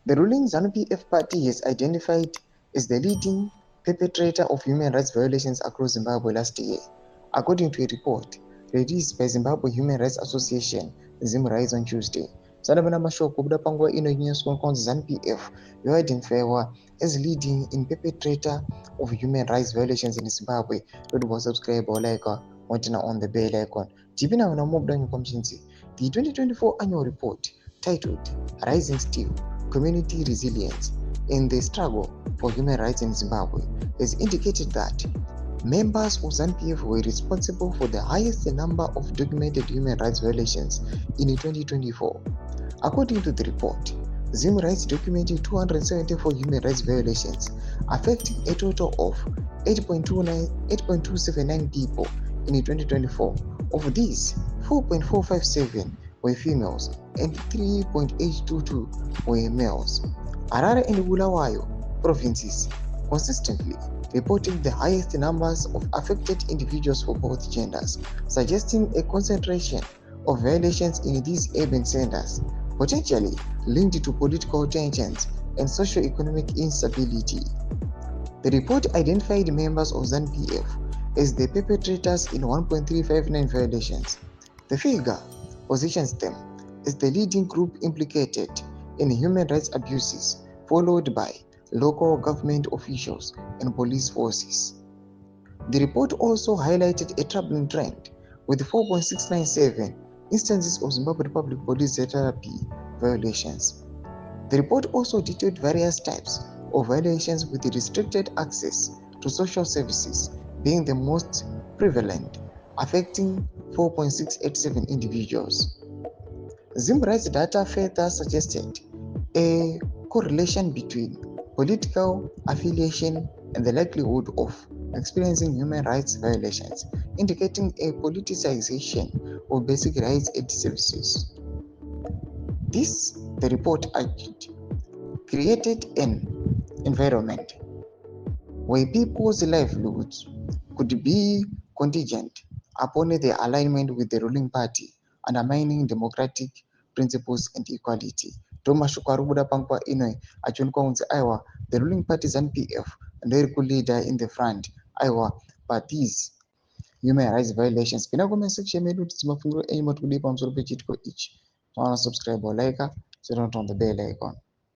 The ruling ZANU-PF party is identified as the leading perpetrator of human rights violations across Zimbabwe last year, according to a report released by Zimbabwe Human Rights Association, ZIM on Tuesday. Sadabana mashoko kubuda panguva ino inyoswa kunzi ZANU-PF yoidentifiwa as leading in perpetrator of human rights violations in Zimbabwe. Don't subscribe or like on the bell icon. Tipina wana mobile community. The 2024 annual report titled Rising Steel Community Resilience in the Struggle for Human Rights in Zimbabwe has indicated that members of ZANU-PF were responsible for the highest number of documented human rights violations in 2024. According to the report, ZIM documented 274 human rights violations, affecting a total of 8.279 people in 2024. Of these, 4.457 were females and 3.822 were males. Harare and Bulawayo provinces consistently reporting the highest numbers of affected individuals for both genders, suggesting a concentration of violations in these urban centers, potentially linked to political tensions and socio-economic instability. The report identified members of ZANU-PF as the perpetrators in 1.359 violations. The figure positions them as the leading group implicated in human rights abuses, followed by local government officials and police forces. The report also highlighted a troubling trend with 4.697 instances of Zimbabwe Public Police ZRP violations. The report also detailed various types of violations with restricted access to social services being the most prevalent, affecting 4.687 individuals. ZIM rights data further suggested a correlation between political affiliation and the likelihood of experiencing human rights violations, indicating a politicization of basic rights and services. This, the report argued, created an environment where people's livelihoods could be contingent upon their alignment with the ruling party, undermining democratic principles and equality. Tomashoko arikubuda panguva ino achionekwa kunzi aiwa the ruling party ZANU-PF ndiri kuleader in the front aiwa but these human rights violations. Pina comment section medu kuti mafungiro enyu matikudei pamusoro pechitiko ichi. Subscribe or like, so don't on the bell icon.